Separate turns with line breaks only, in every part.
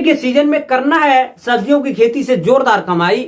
के सीजन में करना है सब्जियों की खेती से जोरदार कमाई,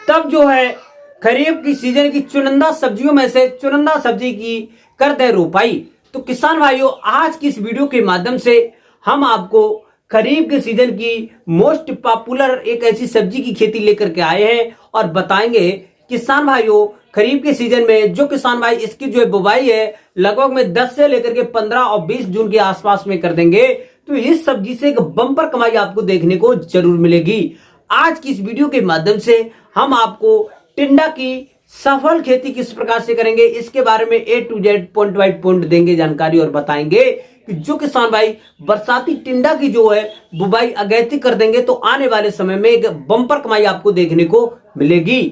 तब जो है खरीफ की सीजन की चुनिंदा सब्जियों में से चुनिंदा सब्जी की कर दे रोपाई। तो किसान भाइयों, आज की इस वीडियो के माध्यम से हम आपको खरीफ के सीजन की मोस्ट पॉपुलर एक ऐसी सब्जी की खेती लेकर के आए हैं और बताएंगे किसान भाइयों, खरीफ के सीजन में जो किसान भाई इसकी जो बुवाई है लगभग में 10 से लेकर के 15 और 20 जून के आसपास में कर देंगे, तो इस सब्जी से एक बम्पर कमाई आपको देखने को जरूर मिलेगी। आज की इस वीडियो के माध्यम से हम आपको टिंडा की सफल खेती किस प्रकार से करेंगे, इसके बारे में A to Z point by point देंगे जानकारी और बताएंगे कि जो किसान भाई बरसाती टिंडा की जो है बुवाई अगैती कर देंगे तो आने वाले समय में एक बम्पर कमाई आपको देखने को मिलेगी।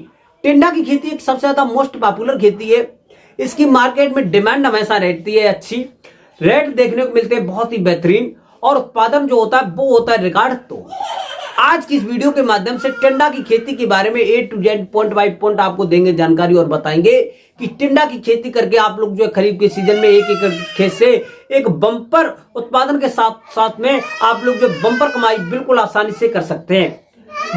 टिंडा की खेती एक सबसे ज्यादा मोस्ट पॉपुलर खेती है। इसकी मार्केट में डिमांड हमेशा रहती है अच्छी, रेट देखने को मिलते हैं बहुत ही बेहतरीन, और उत्पादन जो होता है वो होता है रिकॉर्ड। तो आज की इस वीडियो के माध्यम से टिंडा की खेती के बारे में A to Z point by point आपको देंगे जानकारी और बताएंगे कि टिंडा की खेती करके आप लोग जो है खरीफ के सीजन में 1 एकड़ खेत से एक बम्पर उत्पादन के साथ साथ में आप लोग जो बम्पर कमाई बिल्कुल आसानी से कर सकते हैं।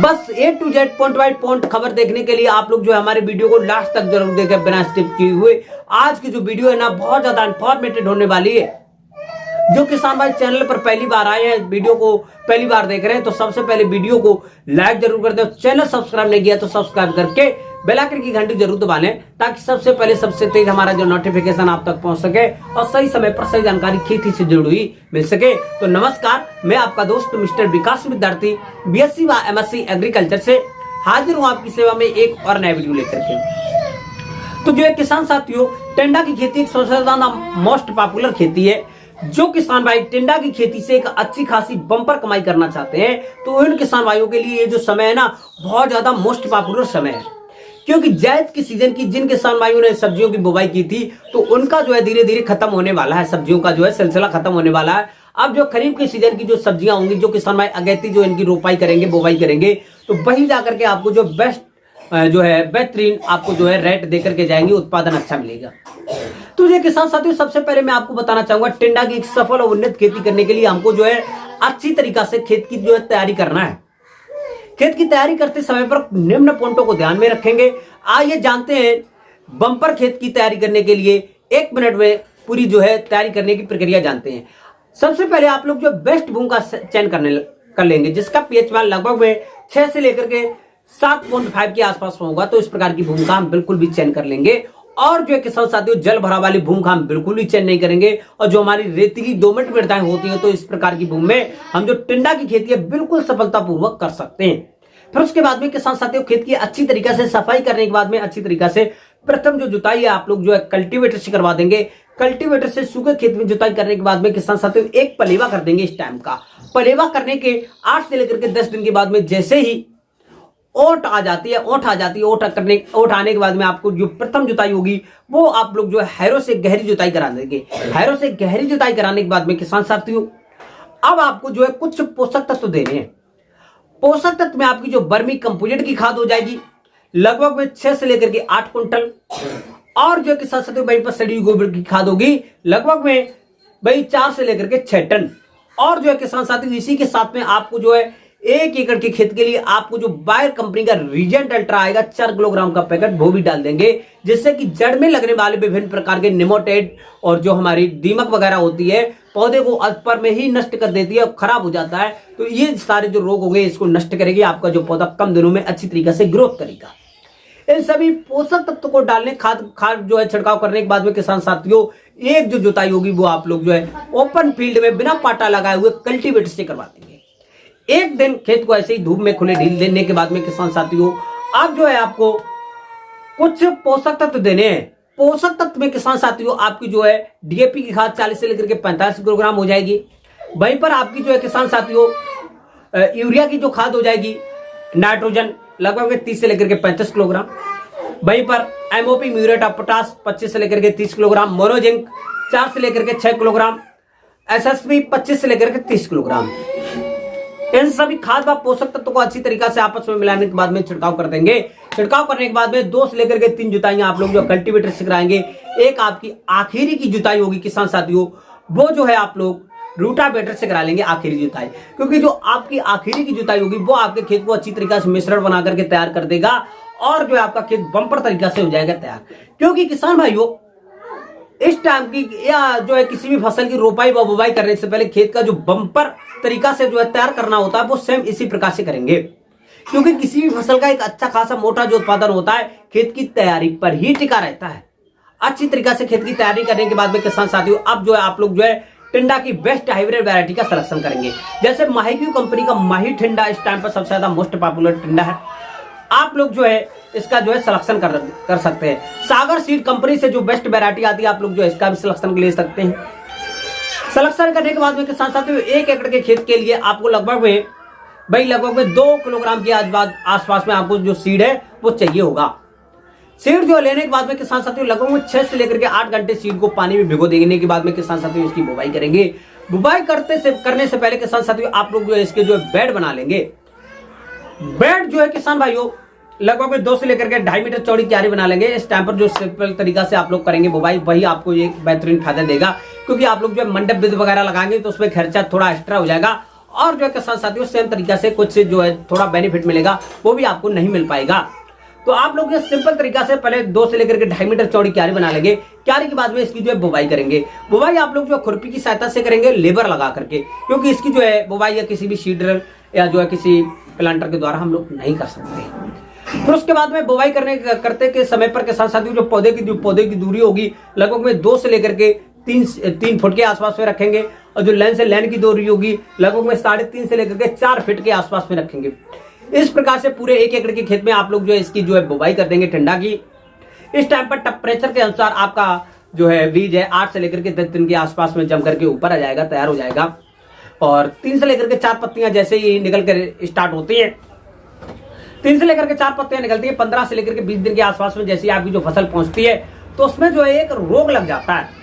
बस A to Z point by point खबर देखने के लिए आप लोग जो है हमारे वीडियो को लास्ट तक जरूर देखें बिना स्किप किए हुए। आज की जो वीडियो है ना बहुत ज्यादा इंफॉर्मेटिव होने वाली है। जो किसान भाई चैनल पर पहली बार आए हैं, वीडियो को पहली बार देख रहे हैं, तो सबसे पहले वीडियो को लाइक जरूर कर दें। चैनल सब्सक्राइब नहीं किया तो सब्सक्राइब करके बेल आइकन की घंटी जरूर दबा लें ताकि सबसे पहले सबसे तेज हमारा जो नोटिफिकेशन आप तक पहुंच सके और सही समय पर सही जानकारी खेती से जुड़ी हुई मिल सके। तो नमस्कार, मैं आपका दोस्त मिस्टर विकास विद्यार्थी BSc व MSc एग्रीकल्चर से हाजिर हूँ आपकी सेवा में एक और नया वीडियो लेकर के। तो जो है किसान साथियों, टिंडा की खेती एक सबसे ज्यादा मोस्ट पॉपुलर खेती है। जो किसान भाई टिंडा की खेती से एक अच्छी खासी बम्पर कमाई करना चाहते हैं तो उन किसान भाइयों के लिए ये जो समय है ना बहुत ज्यादा मोस्ट पॉपुलर समय है, क्योंकि जायद की सीजन की जिन किसान भाइयों ने सब्जियों की बुवाई की थी तो उनका जो है धीरे धीरे खत्म होने वाला है, सब्जियों का जो है सिलसिला खत्म होने वाला है। अब जो खरीफ के सीजन की जो सब्जियां होंगी, जो किसान भाई अगैती जो इनकी रोपाई करेंगे बुवाई करेंगे, तो वही जाकर के आपको जो बेस्ट जो है बेहतरीन आपको जो है रेट देकर के जाएंगे, उत्पादन अच्छा मिलेगा। तो ये किसान साथियों, सबसे पहले मैं आपको बताना चाहूंगा टिंडा की एक सफल और उन्नत खेती करने के लिए हमको जो है अच्छी तरीका से खेत की जो है तैयारी करना है। खेत की तैयारी करते समय पर निम्न पॉइंटों को ध्यान में रखेंगे। आइए जानते हैं बम्पर खेत की तैयारी करने के लिए 1 मिनट में पूरी जो है तैयारी करने की प्रक्रिया जानते हैं। सबसे पहले आप लोग जो बेस्ट भूमि का चयन कर लेंगे, जिसका pH मान लगभग में 6 से लेकर के 7.5 के आसपास होगा, तो इस प्रकार की भूमि का हम बिल्कुल भी चयन कर लेंगे। और जो है किसान साथियों, जल भरा वाली भूमि का हम बिल्कुल भी चयन नहीं करेंगे, और जो हमारी रेतीली दोमट मृदाएं होती हैं तो इस प्रकार की भूमि में हम जो टिंडा की खेती है बिल्कुल सफलतापूर्वक कर सकते हैं। फिर उसके बाद में किसान साथियों, खेत की अच्छी तरीके से सफाई करने के बाद में अच्छी तरीके से प्रथम जो जुताई है आप लोग जो है कल्टीवेटर से करवा देंगे। कल्टीवेटर से सूखे खेत में जुताई करने के बाद में किसान साथियों एक पलेवा कर देंगे। इस टाइम का पलेवा करने के 8 से लेकर के 10 दिन के बाद में जैसे ही ओट आ जाती है, ओट आने के बाद में आपको जो प्रथम जुताई होगी वो आप लोग जो है हैरो से गहरी जुताई करा देंगे। हैरो से गहरी जुताई कराने के बाद में किसान साथियों अब आपको जो है कुछ पोषक तत्व देने हैं। पोषक तत्व में आपकी जो वर्मी कंपोजिट की खाद हो जाएगी लगभग में 6 से लेकर के 8 क्विंटल, और जो किसान साथियों वहीं पर सड़ी गोबर की खाद होगी लगभग में वही 4 से लेकर के 6 टन। और जो है किसान साथियों इसी के साथ में आपको जो है 1 एकड़ के खेत के लिए आपको जो बायर कंपनी का रीजेंट अल्ट्रा आएगा 4 किलोग्राम का पैकेट वो भी डाल देंगे, जिससे कि जड़ में लगने वाले विभिन्न प्रकार के निमोटेड और जो हमारी दीमक वगैरह होती है पौधे को अल्पर में ही नष्ट कर देती है और खराब हो जाता है, तो ये सारे जो रोग होंगे इसको नष्ट करेगी। आपका जो पौधा कम दिनों में अच्छी तरीके से ग्रोथ करेगा। इन सभी पोषक तत्व को डालने खाद जो है छिड़काव करने के बाद में किसान साथियों एक जो जुताई होगी वो आप लोग जो है ओपन फील्ड में बिना पाटा लगाए हुए कल्टीवेटर से करवा देंगे। 1 दिन खेत को ऐसे ही धूप में खुले ढील देने के बाद में किसान साथियों अब जो है आपको कुछ पोषक तत्व देने हैं। पोषक तत्व में किसान साथियों आपकी जो है DAP की खाद 40 से लेकर के 45 किलोग्राम हो जाएगी। वहीं पर आपकी जो है किसान साथियों यूरिया की जो खाद हो जाएगी नाइट्रोजन लगभग 30 से लेकर के 35 किलोग्राम। वहीं पर MOP म्यूरेट ऑफ पोटास 25 से लेकर के 30 किलोग्राम, मोनोजिंक 4 से लेकर के 6 किलोग्राम, SSP 25 से लेकर के 30 किलोग्राम। इन सभी खाद व पोषक तत्वों को अच्छी तरीके से आपस में मिलाने के बाद में छिड़काव कर देंगे। छिड़काव करने के बाद में 2 से लेकर के 3 जुताइयां आप लोग जो कल्टीवेटर से कराएंगे। एक आपकी आखिरी की जुताई होगी किसान साथियों, वो जो है आप लोग रूटावेटर से करा लेंगे आखिरी जुताई, क्योंकि जो आपकी आखिरी की जुताई होगी वो आपके खेत को अच्छी तरीके से मिश्रण बना करके तैयार कर देगा और जो आपका खेत बम्पर तरीका से हो जाएगा तैयार। क्योंकि किसान भाइयों इस टाइम की या जो है किसी भी फसल की रोपाई व बुवाई करने से पहले खेत का जो बम्पर तरीका से जो है तैयार करना होता है वो सेम इसी प्रकार से करेंगे, क्योंकि किसी भी फसल का एक अच्छा खासा मोटा जो उत्पादन होता है खेत की तैयारी पर ही टिका रहता है। अच्छी तरीके से खेत की तैयारी करने के बाद में किसान साथियों अब जो है आप लोग जो है टिंडा की बेस्ट हाइब्रिड वैरायटी का सिलेक्शन करेंगे। जैसे माहीक्यू कंपनी का माही टिंडा इस टाइम पर सबसे ज्यादा मोस्ट पॉपुलर टिंडा है, आप लोग जो है इसका जो है सिलेक्शन कर सकते हैं। सागर सीड कंपनी से जो बेस्ट वैरायटी आती है आप लोग जो है इसका भी सिलेक्शन ले सकते हैं। सिलेक्शन करने के बाद में किसान साथियों 1 एकड़ के खेत के लिए आपको लगभग में 2 किलोग्राम के आसपास में आपको जो सीड है वो चाहिए होगा। सीड जो लेने के बाद में किसान साथियों लगभग में 6 से लेकर के 8 घंटे सीड को पानी में भिगो देने के बाद में किसान साथियों इसकी बुवाई करेंगे। बुवाई करने से पहले किसान साथियों आप लोग जो है इसके जो है बेड बना लेंगे। बेड जो है किसान भाइयों लगभग में 2 से लेकर के 2.5 मीटर चौड़ी क्यारी बना लेंगे। इस टाइम पर जो सिंपल तरीका से आप लोग करेंगे बुवाई वही आपको एक बेहतरीन फायदा देगा, क्योंकि आप लोग जो है मंडप विद वगैरह लगाएंगे तो उसमें खर्चा थोड़ा एक्स्ट्रा हो जाएगा और जो है किसान साथियों सेम तरीका से कुछ जो है थोड़ा बेनिफिट मिलेगा वो भी आपको नहीं मिल पाएगा। तो आप लोग ये सिंपल तरीका से पहले 2 से लेकर के 2.5 मीटर चौड़ी क्यारी बना लेंगे। क्यारी के बाद में इसकी जो है बुवाई करेंगे। बुवाई आप लोग जो खुरपी की सहायता से करेंगे लेबर लगा करके, क्योंकि इसकी जो है बुवाई या किसी भी सीडर या जो है किसी प्लांटर के द्वारा हम लोग नहीं कर सकते। फिर उसके बाद में बुवाई करते के समय पर किसान साथियों जो पौधे की दूरी होगी लगभग में 2 से लेकर के 3 फुट के आसपास में रखेंगे और जो लाइन से लाइन की दूरी होगी लगभग में 3.5 से लेकर के 4 फीट के आसपास में रखेंगे। इस प्रकार से पूरे 1 एकड़ के खेत में आप लोग जो है इसकी जो है बुवाई कर देंगे टिंडा की। इस टाइम पर टेम्परेचर के अनुसार आपका जो है बीज है 8 से लेकर के 10 दिन के आसपास में जम करके ऊपर आ जाएगा, तैयार हो जाएगा। और 3 से लेकर के 4 पत्तियां जैसे ही निकल कर स्टार्ट होती है, 3 से लेकर के 4 पत्तियां निकलती है, 15 से लेकर के 20 दिन के आसपास में जैसे ही आपकी जो फसल पहुंचती है तो उसमें जो है एक रोग लग जाता है।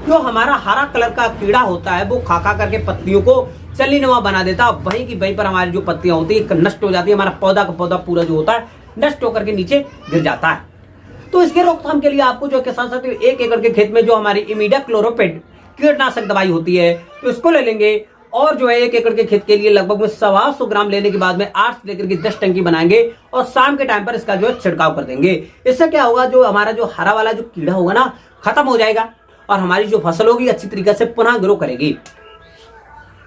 जो हमारा हरा कलर का कीड़ा होता है वो खा करके पत्तियों को चलीनुमा बना देता है, वहीं की वहीं पर हमारी जो पत्तियां होती है नष्ट हो जाती है, हमारा पौधा का पौधा पूरा जो होता है नष्ट होकर के नीचे गिर जाता है। तो इसके रोकथाम के लिए आपको जो किसान साथियों 1 एकड़ के खेत में जो हमारी इमिडाक्लोप्रिड कीटनाशक दवाई होती है तो इसको ले लेंगे और जो है 1 एकड़ के खेत के लिए लगभग में 125 ग्राम लेने के बाद में 8 से लेकर के 10 टंकी बनाएंगे और शाम के टाइम पर इसका जो है छिड़काव कर देंगे। इससे क्या होगा, जो हमारा जो हरा वाला जो कीड़ा होगा ना खत्म हो जाएगा और हमारी जो फसल होगी अच्छी तरीके से पुनः ग्रो करेगी।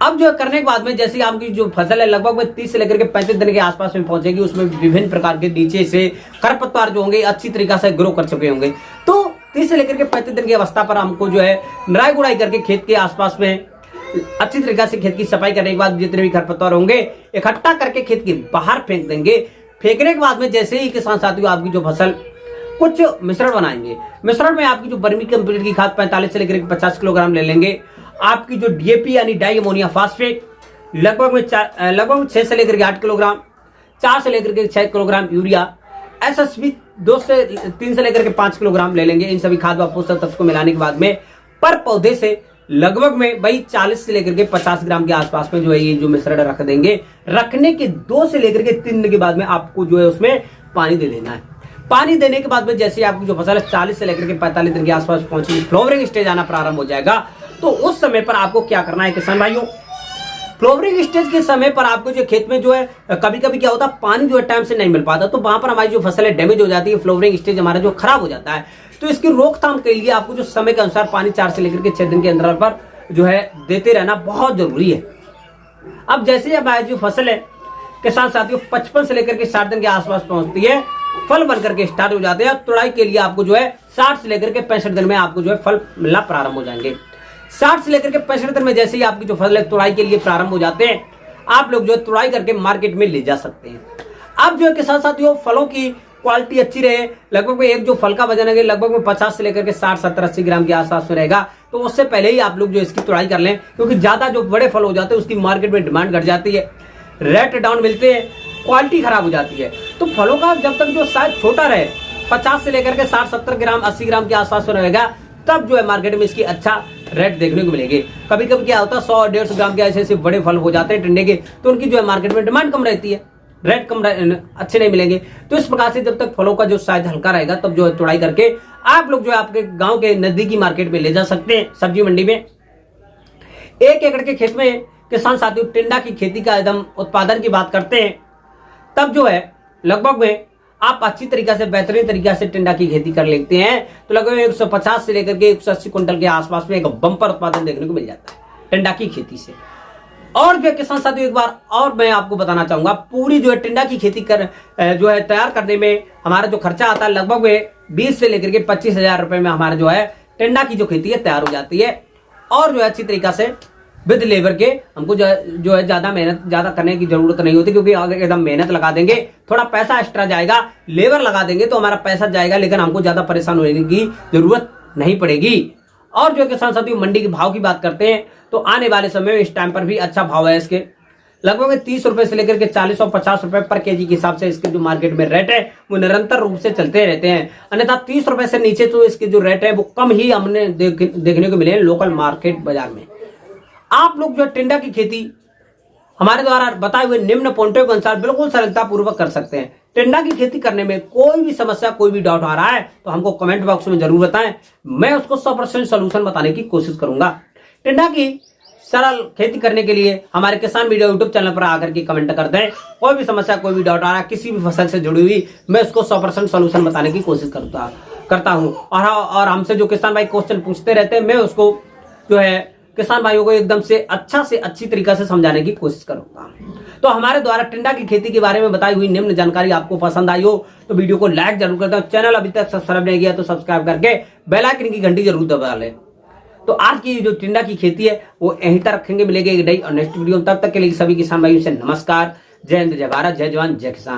अब जो करने के बाद में जैसे आपकी जो फसल है लगभग में 30 से लेकर के 35 दिन के आसपास में पहुंचेगी, उसमें विभिन्न प्रकार के नीचे से खरपतवार जो होंगे अच्छी तरीके से ग्रो कर चुके होंगे। तो 30 से लेकर के 35 दिन की अवस्था पर हमको जो है निराई गुड़ाई करके खेत के आसपास में अच्छी तरीके से खेत की सफाई करने के बाद जितने भी खरपतवार होंगे इकट्ठा करके खेत के बाहर फेंक देंगे। फेंकने के बाद में जैसे ही किसान साथियों आपकी जो फसल कुछ मिश्रण बनाएंगे, मिश्रण में आपकी जो वर्मी कंपोस्ट की खाद 45 से लेकर 50 किलोग्राम ले लेंगे। आपकी जो डीएपी यानी डाई अमोनिया फास्फेट लगभग 6 से लेकर 8 किलोग्राम, 4 से लेकर के 6 किलोग्राम यूरिया, एसएसपी 3 से लेकर के 5 किलोग्राम ले लेंगे। इन सभी खाद व पोषक तत्व को मिलाने के बाद में पर पौधे से लगभग में भाई 40 से लेकर के 50 ग्राम के आसपास में जो है ये जो मिश्रण रख देंगे। रखने के 2 से लेकर के 3 दिन के बाद में आपको जो है उसमें पानी दे देना है। पानी देने के बाद में जैसे आपकी जो फसल है 40 से लेकर के 45 दिन के आसपास पहुंचेगी, फ्लावरिंग स्टेज आना प्रारंभ हो जाएगा। तो उस समय पर आपको क्या करना है किसान भाइयों, फ्लावरिंग स्टेज के समय पर आपको जो खेत में जो है कभी कभी क्या होता है पानी जो है टाइम से नहीं मिल पाता, तो वहां पर हमारी जो फसल है डैमेज हो जाती है, फ्लावरिंग स्टेज हमारा जो खराब हो जाता है। तो इसकी रोकथाम के लिए आपको जो समय के अनुसार पानी 4 से लेकर के 6 दिन के अंतराल पर जो है देते रहना बहुत जरूरी है। अब जैसे हमारी जो फसल है किसान साथियों 55 से लेकर के 60 दिन के आसपास पहुंचती है, फल बनकर के स्टार्ट हो जाते हैं। तुड़ाई के लिए आपको जो है 60 से लेकर के 65 दिन में आपको जो है फल मिलना प्रारंभ हो जाएंगे। 60 से लेकर के 65 दिन में जैसे ही आपकी जो फसल है तुड़ाई के लिए प्रारंभ हो जाते हैं, आप लोग जो है तुड़ाई करके मार्केट में ले जा सकते हैं। अब जो है किसान साथियों फलों की क्वालिटी अच्छी रहे, लगभग में एक जो फल का वजन है लगभग में 50 से लेकर के 60, 70, 80 ग्राम के आसपास में रहेगा। तो उससे पहले ही आप लोग जो इसकी तुड़ाई कर लें, क्योंकि ज्यादा जो बड़े फल हो जाते हैं उसकी मार्केट में डिमांड घट जाती है, रेट डाउन मिलते हैं, क्वालिटी खराब हो जाती है। तो फलों का जब तक जो साइज छोटा रहे 50 से लेकर के 60, 70 ग्राम, 80 ग्राम के आसपास में रहेगा, तब जो है मार्केट में इसकी अच्छा रेट देखने को मिलेगी। कभी कभी क्या होता है 100, 150 ग्राम के ऐसे बड़े फल हो जाते हैं टिंडे के, तो उनकी जो है मार्केट में डिमांड कम रहती है, रेट कम अच्छे नहीं मिलेंगे। तो इस प्रकार से जब तक फलों का जो साइज हल्का रहेगा तब जो है तुड़ाई करके आप लोग जो है आपके गांव के नजदीकी मार्केट में ले जा सकते हैं, सब्जी मंडी में। 1 एकड़ के खेत में किसान साथियों टिंडा की खेती का एकदम उत्पादन की बात करते हैं, तब जो है लगभग में आप अच्छी तरीका से बेहतरीन तरीका से टिंडा की खेती कर लेते हैं तो लगभग 150 से लेकर के 180 क्विंटल के आसपास में एक बम्पर उत्पादन देखने को मिल जाता है टिंडा की खेती से। और जो है किसान साथियों एक बार और मैं आपको बताना चाहूंगा, पूरी जो है टिंडा की खेती जो है तैयार करने में हमारा जो खर्चा आता है लगभग में 20 से लेकर के 25,000 रुपए में हमारा जो है टिंडा की जो खेती है तैयार हो जाती है। और जो है अच्छी तरीका से विद लेबर के हमको जो है ज्यादा करने की जरूरत नहीं होती, क्योंकि अगर एकदम मेहनत लगा देंगे थोड़ा पैसा एक्स्ट्रा जाएगा, लेबर लगा देंगे तो हमारा पैसा जाएगा, लेकिन हमको ज्यादा परेशान होने की जरूरत नहीं पड़ेगी। और जो किसान साथियों मंडी के भाव की बात करते हैं तो आने वाले समय में इस टाइम पर भी अच्छा भाव है इसके, लगभग 30 रुपए से लेकर के 40 और 50 रुपए पर केजी के हिसाब से इसके जो मार्केट में रेट है वो निरंतर रूप से चलते रहते हैं। अन्यथा 30 रुपए से नीचे तो इसके जो रेट है वो कम ही हमने देखने को मिले लोकल मार्केट बाजार में। आप लोग जो टिंडा की खेती हमारे द्वारा बताए हुए निम्न पॉइंटों के अनुसार बिल्कुल सरलता पूर्वक कर सकते हैं। टिंडा की खेती करने में कोई भी समस्या कोई भी डाउट आ रहा है तो हमको कमेंट बॉक्स में जरूर बताएं, मैं उसको 100% सोल्यूशन बताने की कोशिश करूंगा। टिंडा की सरल खेती करने के लिए हमारे किसान मीडिया यूट्यूब चैनल पर आकर के कमेंट कर दें। कोई भी समस्या कोई भी डाउट आ रहा है किसी भी फसल से जुड़ी हुई, मैं उसको 100% सोल्यूशन बताने की कोशिश करता हूं। और हमसे जो किसान भाई क्वेश्चन पूछते रहते हैं मैं उसको जो है किसान भाइयों को एकदम से अच्छी तरीका से समझाने की कोशिश करूंगा। तो हमारे द्वारा टिंडा की खेती के बारे में बताई हुई निम्न जानकारी आपको पसंद आई हो तो वीडियो को लाइक जरूर कर दें। चैनल अभी तक सब्सक्राइब नहीं किया तो सब्सक्राइब करके बेल आइकन की घंटी जरूर दबा लें। तो आज की जो टिंडा की खेती है वो यहीं तक रखेंगे, मिलेगी एक नई और नेक्स्ट वीडियो। तब तक के लिए सभी किसान भाइयों से नमस्कार, जय हिंद, जय भारत, जय जवान, जय किसान।